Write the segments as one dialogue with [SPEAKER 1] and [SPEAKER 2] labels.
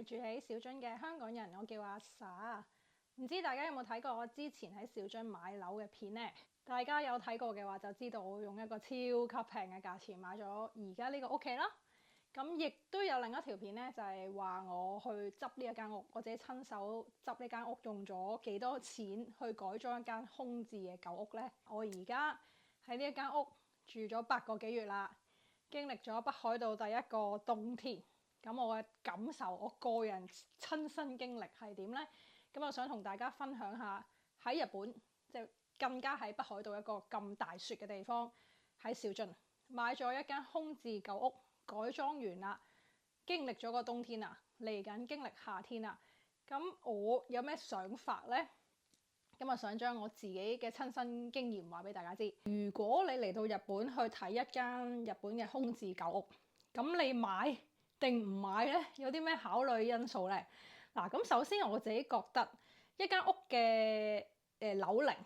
[SPEAKER 1] 住喺小樽嘅香港人，我叫阿 Sa。唔知大家有冇睇過我之前喺小樽買樓嘅片呢？大家有睇過嘅話，就知道我用一個超級平嘅價錢買咗而家呢個屋企啦。咁亦都有另一條片呢，就係話我去執呢一間屋，我自己親手執呢間屋，用咗幾多錢去改裝一間空置嘅舊屋呢？我而家喺呢一間屋住咗8個幾月啦，經歷咗北海道第一個冬天。咁我嘅感受，我個人親身經歷係點呢？咁我想同大家分享下喺日本，即係更加喺北海道一個咁大雪嘅地方，喺小樽買咗一間空置舊屋，改裝完啦，經歷咗個冬天啦，嚟緊經歷夏天啦。咁我有咩想法呢？咁我想將我自己嘅親身經驗話俾大家知。如果你嚟到日本去睇一間日本嘅空置舊屋，咁你買定唔買呢？有啲咩考慮因素呢？嗱，咁首先我自己覺得一間屋嘅樓齡，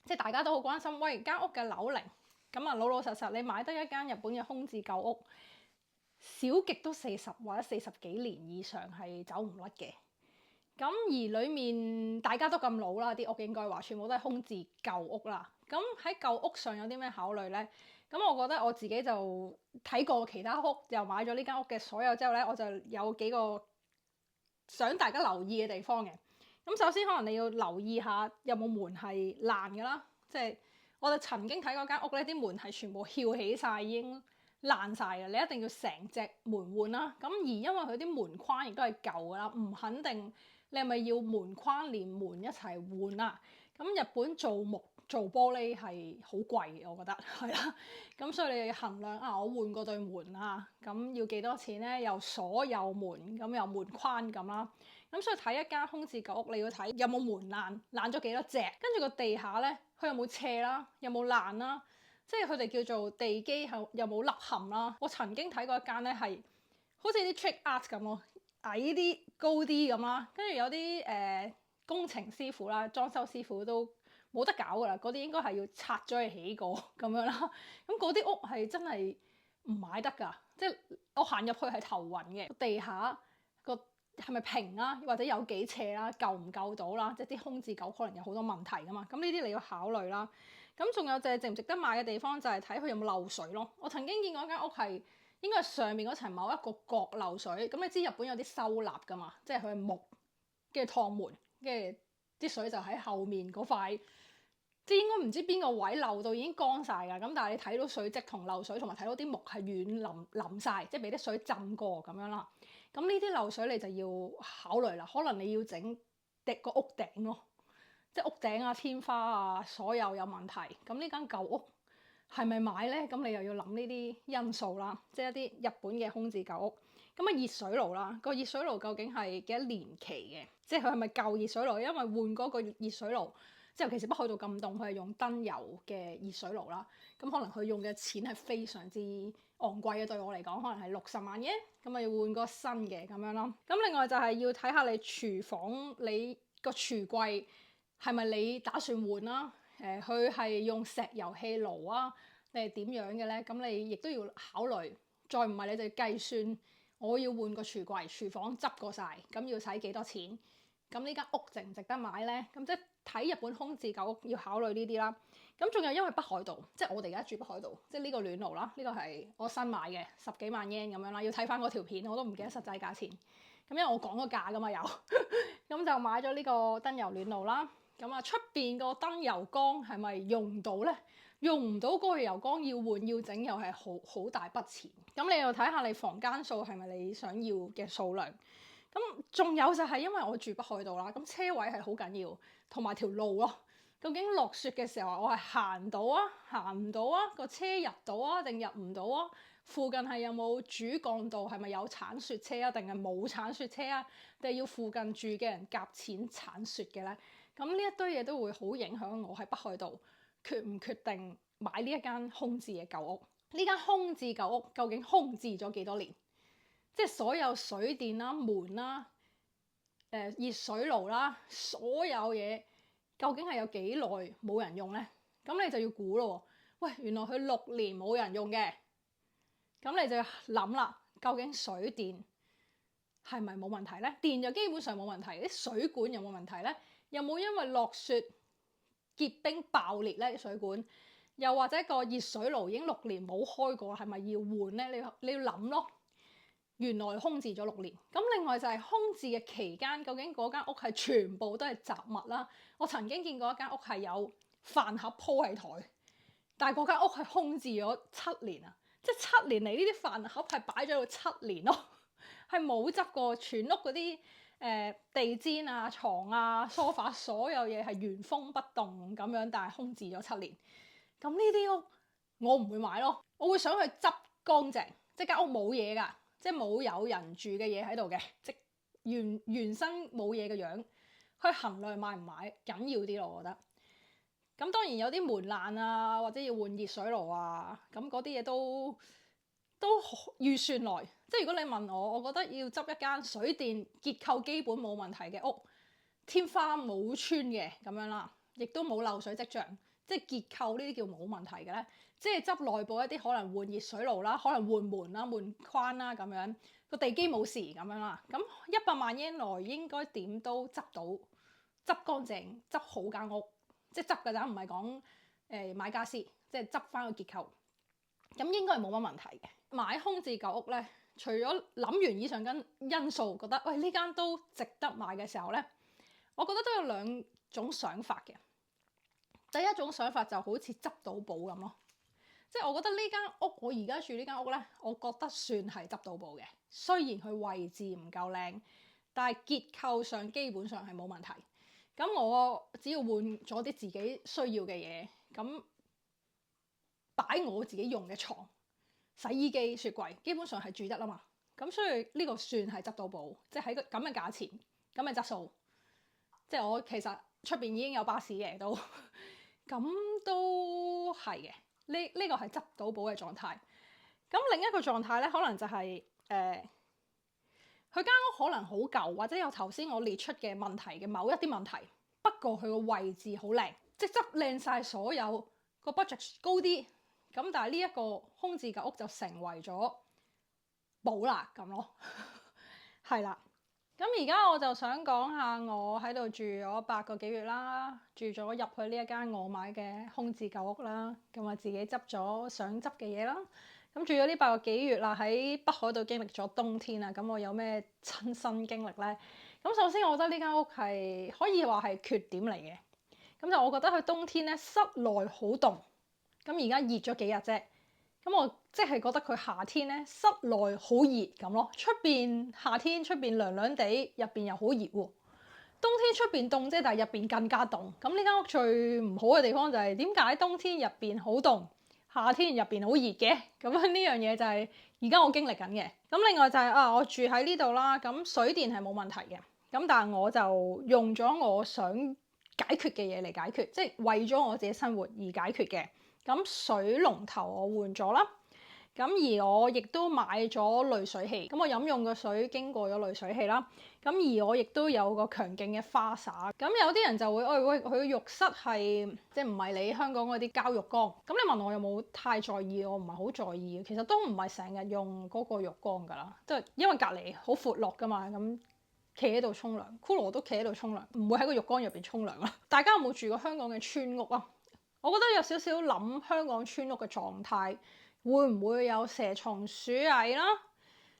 [SPEAKER 1] 即係大家都好關心，喂，間屋嘅樓齡，咁啊老老實實你買得一間日本嘅空置舊屋，少極都40或者40幾年以上係走唔甩嘅。咁而裡面大家都咁老啦，啲屋應該話全部都係空置舊屋啦。咁喺舊屋上有啲咩考慮呢？咁我覺得我自己就睇過其他屋，又買咗呢間屋嘅所有之後呢，我就有幾個想大家留意嘅地方嘅。咁首先可能你要留意下有冇門係爛㗎啦，即係我哋曾經睇過間屋呢，啲門係全部翹起晒，已經爛晒嘅，你一定要成隻門換啦。咁而因為佢啲門框亦都係舊㗎啦，唔肯定你係咪要門框連門一齊換啦。咁日本做木做玻璃係好貴嘅，我覺得係啦。咁所以你要衡量啊，我換過對門啊，咁要幾多錢咧？又鎖又門，咁又門框咁啦。咁所以睇一間空置舊屋，你要睇有冇門爛咗幾多隻，跟住個地下咧，佢有冇斜啦，有冇爛啦，即係佢哋叫做地基有冇凹陷啦。我曾經睇過一間咧係好似啲 trick art 咁咯，矮啲高啲咁啦，跟住有啲工程師傅啦、裝修師傅都冇得搞噶啦，嗰啲應該係要拆咗去起過咁樣啦。咁嗰啲屋係真係唔買得㗎，即係我行入去係頭暈嘅。地下個係咪平啦，或者有幾斜啦，夠唔夠到啦？即係啲空置舊可能有好多問題㗎嘛。咁呢啲你要考慮啦。咁仲有就係值唔值得買嘅地方，就係睇佢有冇漏水咯。我曾經見過一間屋係應該係上面嗰層某一個角漏水。咁你知日本有啲收納㗎嘛？即係佢係木嘅趟門，跟住啲水就喺後面嗰塊，即係應該唔知邊個位漏到已經乾晒㗎。咁但係你睇到水跡同漏水，同埋睇到啲木係軟淋晒，即係俾啲水浸過咁樣啦。咁呢啲漏水你就要考慮啦。可能你要整個屋頂咯，即係屋頂啊、天花啊，所有有問題。咁呢間舊屋係咪買呢？咁你又要諗呢啲因素啦，即係一啲日本嘅空置舊屋。咁啊熱水爐啦，個熱水爐究竟係幾多年期嘅？即係佢係咪舊熱水爐？因為換嗰個熱水爐，即係尤其是北海道咁凍，佢係用燈油嘅熱水爐啦。咁可能佢用嘅錢係非常之昂貴嘅，對我嚟講可能係60萬嘅。咁啊要換個新嘅咁樣啦。咁另外就係要睇下你廚房你個廚櫃係咪你打算換啦？佢係用石油氣爐啊，定係點樣嘅咧？咁你亦都要考慮。再唔係你就要計算，我要換個廚櫃，廚房執過晒，咁要使幾多錢？咁呢間屋值唔值得買咧？咁即係睇日本空置舊屋要考慮呢啲啦。咁仲有因為北海道，即係我哋而家住北海道，即係呢個暖爐啦，呢個係我新買嘅10幾萬 yen 咁樣啦。要睇翻嗰條片，我都唔記得實際價錢。咁因為我講個價噶嘛有，咁就買咗呢個燈油暖爐啦。咁啊，出邊個燈油缸係咪用唔到咧？用唔到嗰個油缸要換要整又係好大筆錢。咁你又睇下你房間數係咪你想要嘅數量。咁仲有就係因為我住北海道啦，咁車位係好緊要，同埋條路咯。究竟落雪嘅時候我係行到啊，行唔到啊？個車入到啊，定入唔到啊？附近係有冇主幹道？係咪有鏟雪車啊？定係冇鏟雪車啊？定係要附近住嘅人夾錢鏟雪嘅咧？咁呢一堆嘢都會好影響我喺北海道決唔決定買呢一間空置嘅舊屋。呢間空置舊屋究竟空置咗幾多年？即係所有水電啦、門啦、熱水爐啦，所有嘢究竟係有幾耐冇人用咧？咁你就要估咯。喂，原來佢6年冇人用嘅，咁你就要諗啦。究竟水電係咪冇問題呢？電就基本上冇問題，啲水管有冇問題呢？有冇因為落雪結冰爆裂呢？啲水管？又或者個熱水爐已經6年冇開過，係咪要換呢？你要諗咯。原來空置咗6年。咁另外就係空置嘅期間，究竟嗰間屋係全部都係雜物啦？我曾經見過一間屋係有飯盒鋪喺台，但係嗰間屋係空置咗7年啊！即係7年嚟呢啲飯盒係擺咗喺度7年咯，係冇執過，全屋嗰啲地氈啊、床啊、梳化，所有嘢係原封不動咁樣，但係空置咗7年。咁呢啲屋我唔會買咯，我會想去執乾淨，即係間屋冇嘢㗎，即係冇有人住嘅嘢喺度嘅，即原生冇嘢嘅樣，去衡量買唔買緊要啲咯，我覺得。咁當然有啲門爛啊，或者要換熱水爐啊，咁嗰啲嘢都預算內。即係如果你問我，我覺得要執一間水電結構基本冇問題嘅屋，天花冇穿嘅咁樣啦，亦都冇漏水跡象。即係結構呢啲叫冇問題嘅咧，即係執內部一啲可能換熱水爐啦，可能換門啦、換框啦咁樣，個地基冇事咁樣啦。咁100萬yen內應該點都執到，執乾淨，執好間屋，即係執㗎咋，唔係講買傢俬，即係執翻個結構。咁應該係冇乜問題嘅。買空置舊屋咧，除咗諗完以上跟因素，覺得喂呢間都值得買嘅時候咧，我覺得都有2種想法嘅。第一種想法就好似執到寶咁咯，即係我覺得呢間屋，我而家住呢間屋咧，我覺得算係執到寶嘅。雖然佢位置唔夠靚，但係結構上基本上係冇問題。咁我只要換咗啲自己需要嘅嘢，咁擺我自己用嘅床、洗衣機、雪櫃，基本上係住得啦嘛。咁所以呢個算係執到寶，即係喺個咁嘅價錢、咁嘅質素，即係我其實出邊已經有巴士嘅都。咁都係嘅，呢個係執到寶嘅狀態。咁另一個狀態咧，可能就係佢間屋可能好舊，或者有頭先我列出嘅問題嘅某一啲問題。不過佢個位置好靚，即係執靚晒所有，個 budget 高啲。咁但係呢一個空置舊屋就成為咗寶啦咁咯，係啦。咁而家我就想講下我喺度住咗8個幾月啦，住咗入去呢一間我買嘅空置舊屋啦。咁我自己執咗想執嘅嘢啦。咁住咗呢8個幾月啦，喺北海道經歷咗冬天啊。咁我有咩親身經歷呢？咁首先我覺得呢間屋係可以話係缺點嚟嘅。咁就我覺得佢冬天咧室內好凍。咁而家熱咗幾日啫。咁我即係覺得佢夏天咧室內好熱咁咯，出邊夏天出邊涼涼地，入邊又好熱喎。冬天出邊凍啫，但係入邊更加凍。咁呢間屋最唔好嘅地方就係點解冬天入邊好凍，夏天入邊好熱嘅？咁呢樣嘢就係而家我經歷緊嘅。咁另外就係我住喺呢度啦，咁水電係冇問題嘅。咁但係我就用咗我想解決嘅嘢嚟解決，即係為咗我自己生活而解決嘅。咁水龍頭我換咗啦，咁而我亦都買咗濾水器，咁我飲用嘅水經過咗濾水器啦。咁而我亦都有個強勁嘅花灑。咁有啲人就會喂，佢浴室係即係唔係你香港嗰啲膠浴缸？咁你問我有冇太在意？我唔係好在意，其實都唔係成日用嗰個浴缸㗎啦，即係因為隔離好闊落㗎嘛。咁企喺度沖涼，骷髏都企喺度沖涼，唔會喺個浴缸入邊沖涼啦。大家有冇住過香港嘅村屋啊？我覺得有少少諗香港村屋嘅狀態，會唔會有蛇蟲鼠蟻啦？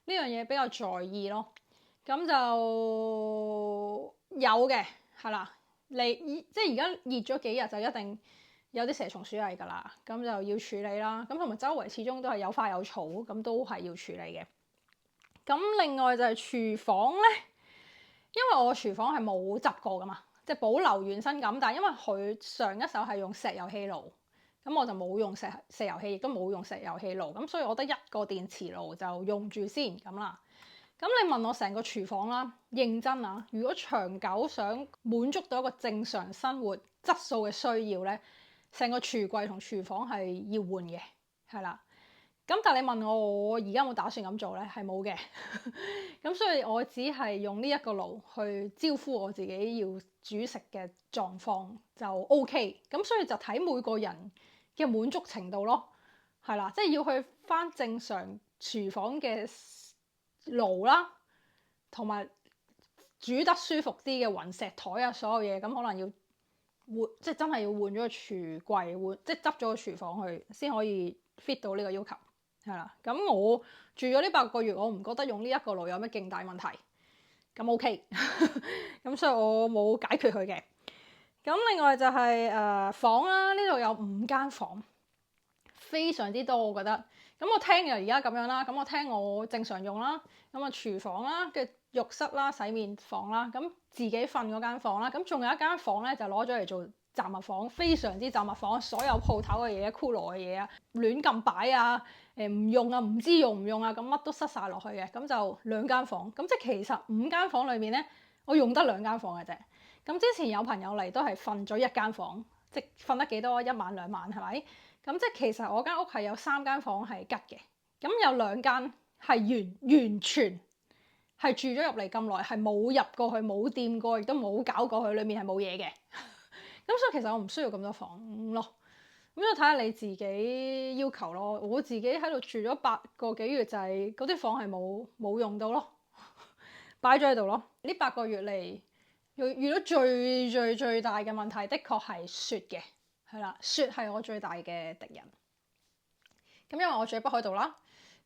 [SPEAKER 1] 呢樣嘢比較在意咯。咁就有嘅，係啦。即係而家熱咗幾日，就一定有啲蛇蟲鼠蟻㗎啦。咁就要處理啦。咁同埋周圍始終都係有花有草，咁都係要處理嘅。咁另外就係廚房咧，因為我廚房係冇執過㗎嘛。即係保留原身感，但係因為佢上一手係用石油氣爐，咁我就冇用石油氣，亦都冇用石油氣爐，咁所以我得1個電磁爐就用住先咁啦。咁你問我成個廚房啦，認真啊，如果長久想滿足到一個正常生活質素嘅需要咧，成個廚櫃同廚房係要換嘅，係啦。咁但係你問我而家有冇打算咁做咧？係冇嘅。咁所以我只係用呢一個爐去招呼我自己要煮食嘅狀況就 OK。咁所以就睇每個人嘅滿足程度咯，係啦，即係要去返正常廚房嘅爐啦，同埋煮得舒服啲嘅雲石台啊，所有嘢咁可能要換，即係真係要換咗個廚櫃，即係執咗個廚房去先可以 fit 到呢個要求，係啦。咁我住咗呢8個月，我唔覺得用呢一個爐有咩勁大問題，咁 OK。咁所以我冇解決佢嘅。咁另外就係房啦，呢度有5間房，非常之多我覺得。咁我廳就而家咁樣啦，咁我廳我正常用啦，咁啊廚房啦，跟住浴室啦、洗面房啦，咁自己瞓嗰間房啦，咁仲有一間房咧就攞咗嚟做雜物房，非常之雜物房，所有鋪頭嘅嘢、骷髏嘅嘢啊，亂咁擺啊，唔用啊，唔知用唔用啊，咁乜都塞晒落去嘅，咁就2間房，咁即係其實5間房裏面咧，我用得2間房嘅啫。咁之前有朋友嚟都係瞓咗1間房，即係瞓得幾多1晚2晚係咪？咁即係其實我間屋係有3間房係吉嘅，咁有2間係完全係住咗入嚟咁耐，係冇入過去、冇掂過，亦都冇搞過去，裡面係冇嘢嘅。咁所以其實我唔需要咁多房咯。咁就睇下你自己要求咯。我自己喺度住咗8個幾月，就係嗰啲房係冇用到咯，擺咗喺度咯。呢8個月嚟遇到最大嘅問題，的確係雪嘅。係啦，雪係我最大嘅敵人。咁因為我住喺北海道啦，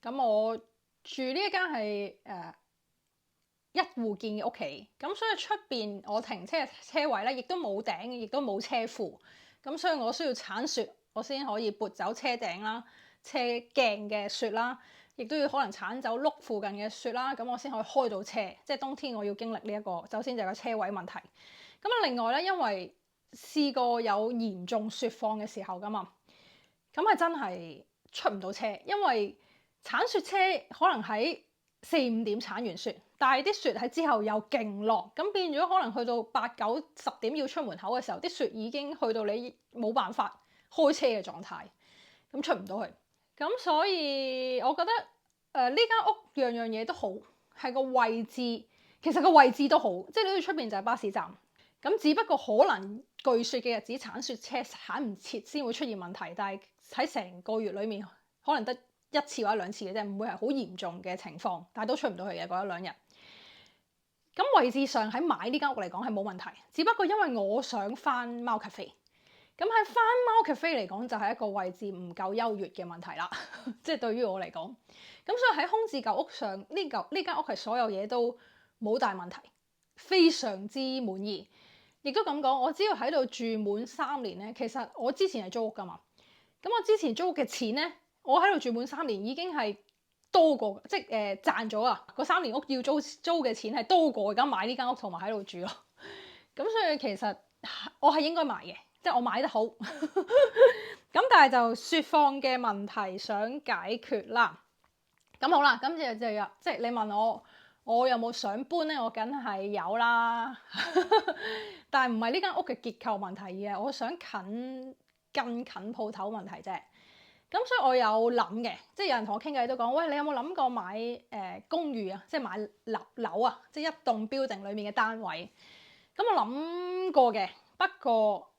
[SPEAKER 1] 咁我住呢一間係一戶建嘅屋企，咁所以出邊我停車嘅車位咧，亦都冇頂，亦都冇車庫，咁所以我需要鏟雪，我先可以撥走車頂啦、車鏡嘅雪啦，亦都要可能鏟走轆附近嘅雪啦，咁我先可以開到車。即係冬天我要經歷呢一個，首先就係個車位問題。咁另外咧，因為試過有嚴重雪況嘅時候㗎嘛，咁係真係出唔到車，因為鏟雪車可能喺4、5點鏟完雪，但係啲雪喺之後又勁落，咁變咗可能去到8、9、10點要出門口嘅時候，啲雪已經去到你冇辦法開車嘅狀態，咁出唔到去。咁所以我覺得呢間屋樣樣嘢都好，係個位置，其實個位置都好，即係你出邊就係巴士站。咁只不過可能巨雪嘅日子鏟雪車鏟唔切先會出現問題，但係喺成個月裡面可能得1次或者2次嘅啫，唔會係好嚴重嘅情況，但係都出唔到去嘅嗰1、2日。咁位置上喺買呢間屋嚟講係冇問題，只不過因為我想返貓咖啡，咁喺返貓咖啡嚟講就係一個位置唔夠優越嘅問題啦，即係對於我嚟講。咁所以喺空置舊屋上呢間屋係所有嘢都冇大問題，非常之滿意。亦都咁講，我只要喺度住滿3年咧，其實我之前係租屋㗎嘛。咁我之前租屋嘅錢咧，我喺度住滿3年已經係多過，即係賺咗啊！嗰3年屋要租嘅錢係多過而家買呢間屋同埋喺度住咯。咁所以其實我係應該買嘅，即係我買得好。咁但係就雪況嘅問題想解決啦。咁好啦，咁就即係你問我有冇想搬咧？我梗係有啦，但係唔係呢間屋嘅結構問題嘅，我想更近鋪頭問題啫。咁所以我有諗嘅，即係有人同我傾偈都講，喂，你有冇諗過買公寓啊？即係買樓啊，即係一棟 building 裡面嘅單位。咁我諗過嘅，不過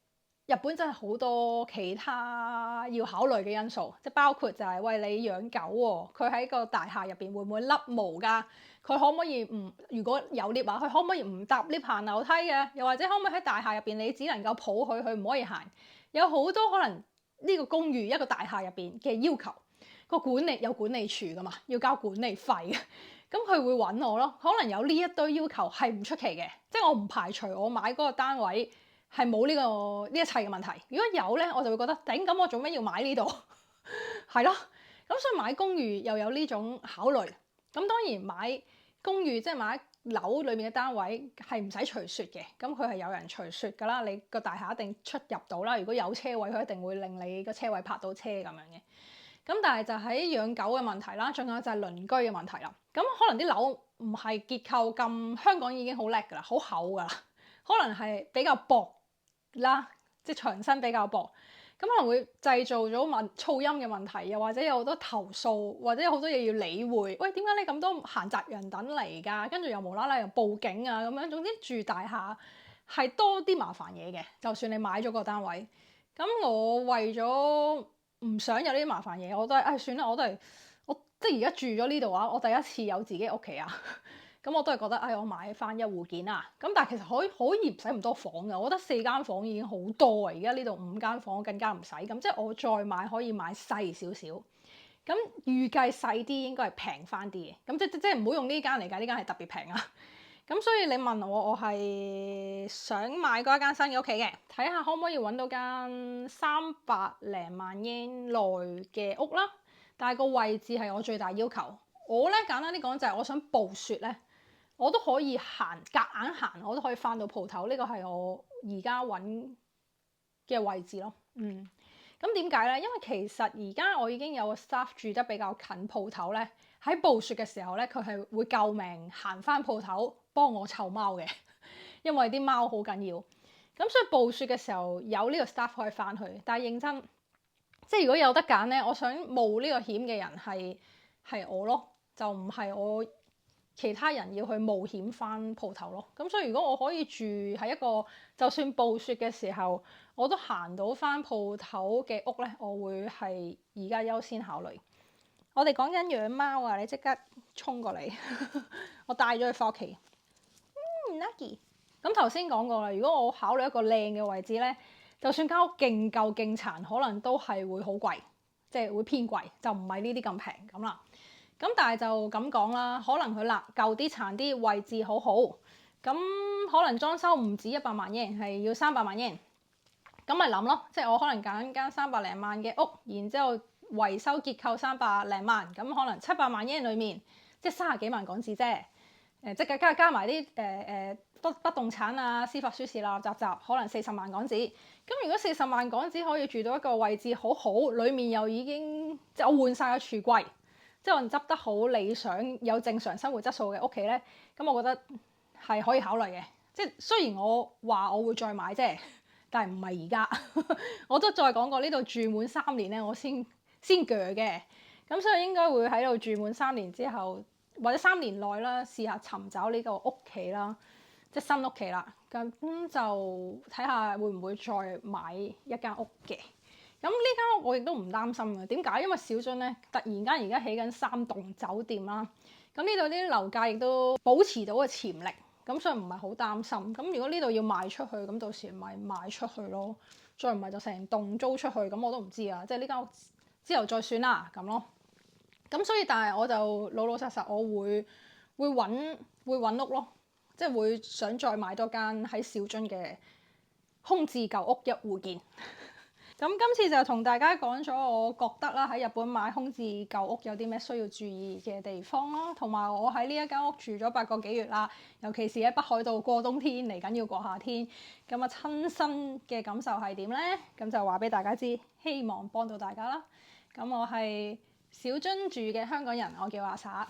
[SPEAKER 1] 日本真係好多其他要考慮嘅因素，即係包括就係喂，你養狗喎，佢喺個大廈入邊會唔會甩毛㗎？佢可唔可以如果有 lift 啊，佢可唔可以唔搭 lift 行樓梯嘅？又或者可唔可以喺大廈入邊你只能夠抱佢，佢唔可以行？有好多可能呢個公寓一個大廈入邊嘅要求，個管理有管理處㗎嘛，要交管理費嘅，咁佢會揾我咯。可能有呢一堆要求係唔出奇嘅，即係我唔排除我買嗰個單位係冇呢一切嘅問題。如果有咧，我就會覺得頂，咁我做咩要買呢度？係咯，咁所以買公寓又有呢種考慮。咁當然買公寓即係買樓裏面嘅單位係唔使除雪嘅，咁佢係有人除雪㗎啦。你個大廈一定出入到啦。如果有車位，佢一定會令你個車位泊到車咁樣嘅。咁但係就喺養狗嘅問題啦，仲有就係鄰居嘅問題啦。咁可能啲樓唔係結構咁，香港已經好叻㗎啦，好厚㗎啦，可能係比較薄啦，即係牆身比較薄。咁可能會製造咗噪音嘅問題，又或者有好多投訴，或者有好多嘢要理會。喂，點解你咁多閒雜人等嚟㗎？跟住又無啦啦又報警啊咁樣。總之住大廈係多啲麻煩嘢嘅。就算你買咗個單位，咁我為咗唔想有呢啲麻煩嘢，我都係算啦。我即係而家住咗呢度啊，我第一次有自己屋企啊。咁我都係覺得，我買翻一戶建啦。咁但係其實可以唔使咁多房嘅，我覺得4間房已經好多啊。而家呢度5間房更加唔使，咁即係我再買可以買細少少。咁預計細啲應該係平翻啲嘅。咁即係唔好用呢間嚟計，呢間係特別平啊。咁所以你問我係想買嗰一間新嘅屋企嘅，睇下可唔可以揾到間300零萬 yen 內嘅屋啦。但係個位置係我最大要求。我咧簡單啲講就係我想暴雪咧，我都可以夾硬行，我都可以翻到鋪頭。呢個係我而家揾嘅位置咯。咁點解咧？因為其實而家我已經有個 staff 住得比較近鋪頭咧，喺暴雪嘅時候咧，佢係會救命行翻鋪頭幫我湊貓嘅，因為啲貓好緊要。咁所以暴雪嘅時候有呢個 staff 可以翻去。但係認真，即係如果有得揀咧，我想冒呢個險嘅人係我咯，就唔係我其他人要去冒險翻鋪頭咯。咁所以如果我可以住喺一個就算暴雪嘅時候我都行到翻鋪頭嘅屋咧，我會係而家優先考慮。我哋講緊養貓啊，你即刻衝過嚟，我帶咗佢翻屋企。Lucky。咁頭先講過啦，如果我考慮一個靚嘅位置咧，就算間屋勁舊勁殘，可能都係會好貴，即係會偏貴，就唔係呢啲咁平咁啦。咁但係就咁講啦，可能佢舊啲殘啲，位置好好，咁可能裝修唔止100萬 yen，係要300萬 yen。咁咪諗咯，即係我可能揀間300零萬嘅屋，然之後維修結構300零萬，咁可能700萬 yen 裡面，即係30幾萬港紙啫。即係加埋啲不動產啊、司法書士啦、雜可能40萬港紙。咁如果40萬港紙可以住到一個位置好好，裡面又已經即係我換晒個櫥櫃，即係我執得好理想、有正常生活質素嘅屋企咧，咁我覺得係可以考慮嘅。即係雖然我話我會再買啫，但係唔係而家。我都再講過呢度住滿3年咧，我先鋸嘅。咁所以應該會喺度住滿3年之後，或者3年內啦，試下尋找呢個屋企啦，即係新屋企啦。咁就睇下會唔會再買一間屋嘅。咁呢間屋我亦都唔擔心嘅。點解？因為小津咧突然間而家起緊3棟酒店啦。咁呢度啲樓價亦都保持到個潛力，咁所以唔係好擔心。咁如果呢度要賣出去，咁到時咪賣出去咯。再唔係就成棟租出去，咁我都唔知啊。即係呢間屋之後再算啦，咁咯。咁所以但係我就老老實實，我會揾屋咯，即係會想再買多間喺小津嘅空置舊屋一戶建。咁今次就同大家講咗我覺得啦，喺日本買空置舊屋有啲咩需要注意嘅地方咯，同埋我喺呢一間屋住咗8個幾月啦，尤其是喺北海道過冬天，嚟緊要過夏天，咁啊親身嘅感受係點呢？咁就話俾大家知，希望幫到大家啦。咁我係小津住嘅香港人，我叫阿灑。